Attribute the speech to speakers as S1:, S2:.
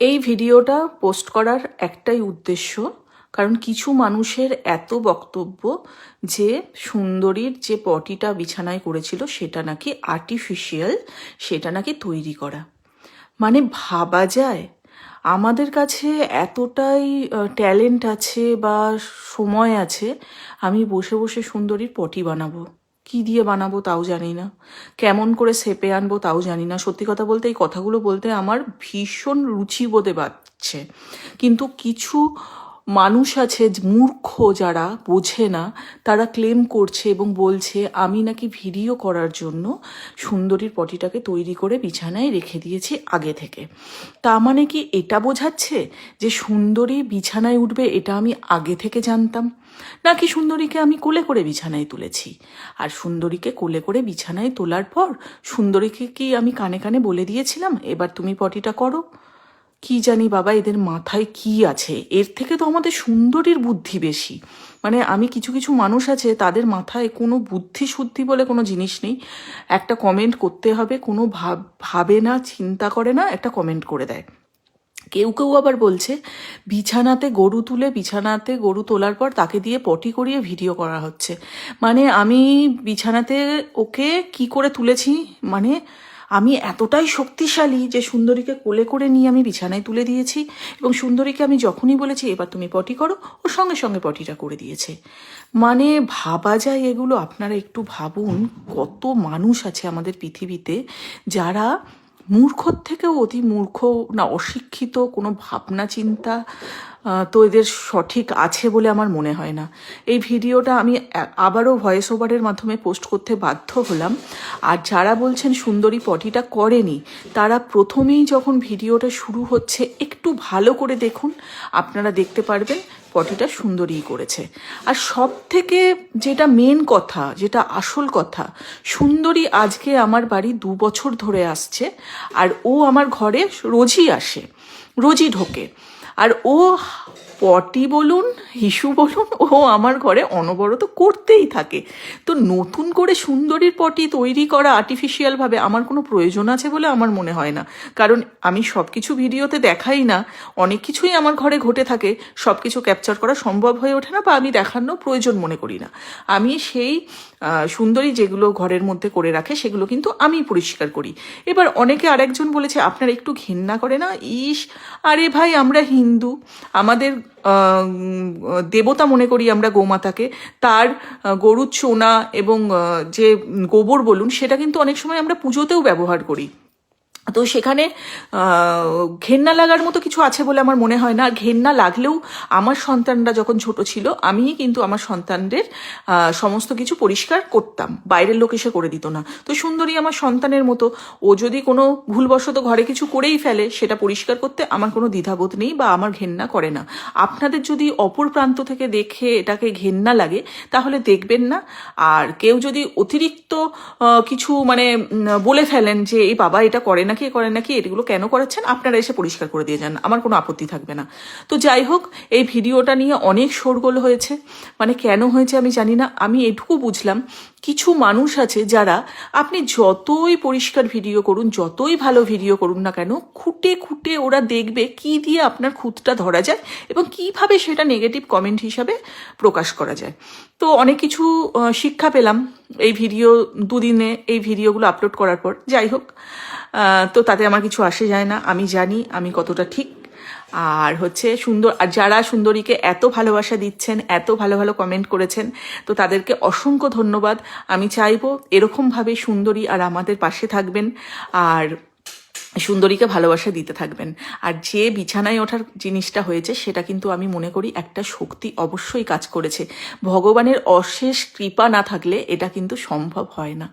S1: এই ভিডিওটা পোস্ট করার একটাই উদ্দেশ্য, কারণ কিছু মানুষের এত বক্তব্য যে সুন্দরীর যে পটিটা বিছানায় করেছিল সেটা নাকি আর্টিফিশিয়াল, সেটা নাকি তৈরি করা। মানে ভাবা যায় আমাদের কাছে এতটাই ট্যালেন্ট আছে বা সময় আছে, আমি বসে বসে সুন্দরীর পটি বানাবো। কি দিয়ে বানাবো তাও জানি না, কেমন করে সেপে আনবো তাও জানি না। সত্যি কথা বলতে এই কথাগুলো বলতে আমার ভীষণ রুচি বোধে পাচ্ছে, কিন্তু কিছু মানুষ আছে মূর্খ যারা বোঝে না, তারা ক্লেম করছে এবং বলছে আমি নাকি ভিডিও করার জন্য সুন্দরীর পটিটাকে তৈরি করে বিছানায় রেখে দিয়েছি আগে থেকে। তা মানে কি এটা বোঝাচ্ছে যে সুন্দরী বিছানায় উঠবে এটা আমি আগে থেকে জানতাম, নাকি সুন্দরীকে আমি কোলে করে বিছানায় তুলেছি? আর সুন্দরীকে কোলে করে বিছানায় তোলার পর সুন্দরীকে কি আমি কানে কানে বলে দিয়েছিলাম এবার তুমি পটিটা করো? কি জানি বাবা, এদের মাথায় কি আছে? এর থেকে তো আমাদের সুন্দরীর বুদ্ধি বেশি। মানে আমি কিছু কিছু মানুষ আছে তাদের মাথায় কোনো বুদ্ধি শুদ্ধি বলে কোনো জিনিস নেই। একটা কমেন্ট করতে হবে, কোনো ভাবে না, চিন্তা করে না, একটা কমেন্ট করে দেয়। কেউ কেউ আবার বলছে বিছানাতে গরু তোলার পর তাকে দিয়ে পটি করিয়ে ভিডিও করা হচ্ছে। মানে আমি বিছানাতে ওকে কি করে তুলেছি, মানে আমি এতটাই শক্তিশালী যে সুন্দরীকে কোলে করে নিয়ে আমি বিছানায় তুলে দিয়েছি, এবং সুন্দরীকে আমি যখনই বলেছি এবার তুমি পটি করো, ও সঙ্গে সঙ্গে পটিটা করে দিয়েছে। মানে ভাবা যায় এগুলো? আপনারা একটু ভাবুন, কত মানুষ আছে আমাদের পৃথিবীতে যারা মূর্খর থেকেও অতি মূর্খ, না অশিক্ষিত, কোনো ভাবনা চিন্তা তো এদের সঠিক আছে বলে আমার মনে হয় না। এই ভিডিওটা আমি আবারও ভয়েস ওভারের মাধ্যমে পোস্ট করতে বাধ্য হলাম। আর যারা বলছেন সুন্দরী পটিটা করেনি, তারা প্রথমেই যখন ভিডিওটা শুরু হচ্ছে একটু ভালো করে দেখুন, আপনারা দেখতে পারবেন পটিটা সুন্দরীই করেছে। আর সব থেকে যেটা মেন কথা, যেটা আসল কথা, সুন্দরী আজকে আমার বাড়ি 2 বছর ধরে আসছে, আর ও আমার ঘরে রোজই আসে, রোজই ঢোকে। আর ও পটি বলুন, হিসু বলুন, ও আমার ঘরে অনবরত করতেই থাকে। তো নতুন করে সুন্দরীর পটি তৈরি করা আর্টিফিশিয়ালভাবে আমার কোনো প্রয়োজন আছে বলে আমার মনে হয় না। কারণ আমি সব কিছু ভিডিওতে দেখাই না, অনেক কিছুই আমার ঘরে ঘটে থাকে, সব কিছু ক্যাপচার করা সম্ভব হয়ে ওঠে না বা আমি দেখানোর প্রয়োজন মনে করি না। আমি সেই সুন্দরী যেগুলো ঘরের মধ্যে করে রাখে সেগুলো কিন্তু আমি পরিষ্কার করি। এবার অনেকে আরেকজন বলেছে আপনার একটু ঘেন্না করে না? ইস, আরে ভাই আমরা হিন্দু, আমাদের দেবতা মনে করি আমরা গোমাতাকে, তার গরুর চোনা এবং যে গোবর বলুন সেটা কিন্তু অনেক সময় আমরা পুজোতেও ব্যবহার করি। তো সেখানে ঘেন্না লাগার মতো কিছু আছে বলে আমার মনে হয় না। আর ঘেন্না লাগলেও আমার সন্তানরা যখন ছোট ছিল আমি কিন্তু আমার সন্তানদের সমস্ত কিছু পরিষ্কার করতাম, বাইরের লোক এসে করে দিত না। তো সুন্দরী আমার সন্তানের মতো, ও যদি কোনো ভুলবশত ঘরে কিছু করেই ফেলে সেটা পরিষ্কার করতে আমার কোনো দ্বিধাবোধ নেই বা আমার ঘেন্না করে না। আপনাদের যদি অপর প্রান্ত থেকে দেখে এটাকে ঘেন্না লাগে তাহলে দেখবেন না। আর কেউ যদি অতিরিক্ত কিছু মানে বলে ফেলেন যে এই বাবা এটা করে নাকি এগুলো কেন করাচ্ছেন, আপনারা এসে পরিষ্কার করে দিয়ে যান, আমার কোনো আপত্তি থাকবে না। তো যাই হোক, এই ভিডিওটা নিয়ে অনেক শোরগোল হয়েছে। মানে কেন হয়েছে আমি জানি না। আমি এটুকু বুঝলাম কিছু মানুষ আছে যারা আপনি যতই পরিষ্কার ভিডিও করুন, যতই ভালো ভিডিও করুন না কেন, খুঁটে খুঁটে ওরা দেখবে কি দিয়ে আপনার খুঁতটা ধরা যায় এবং কিভাবে সেটা নেগেটিভ কমেন্ট হিসাবে প্রকাশ করা যায়। তো অনেক কিছু শিক্ষা পেলাম এই ভিডিও দুদিনে এই ভিডিওগুলো আপলোড করার পর। যাই হোক, তো তাতে আমার কিছু আসে যায় না, আমি জানি আমি কতটা ঠিক। আর হচ্ছে আর যারা সুন্দরীকে এত ভালোবাসা দিচ্ছেন, এত ভালো ভালো কমেন্ট করেছেন, তো তাদেরকে অসংখ্য ধন্যবাদ। আমি চাইবো এরকমভাবে সুন্দরী আর আমাদের পাশে থাকবেন আর সুন্দরীকে ভালোবাসা দিতে থাকবেন। আর যে বিছানায় ওঠার জিনিসটা হয়েছে সেটা কিন্তু আমি মনে করি একটা শক্তি অবশ্যই কাজ করেছে। ভগবানের অশেষ কৃপা না থাকলে এটা কিন্তু সম্ভব হয় না।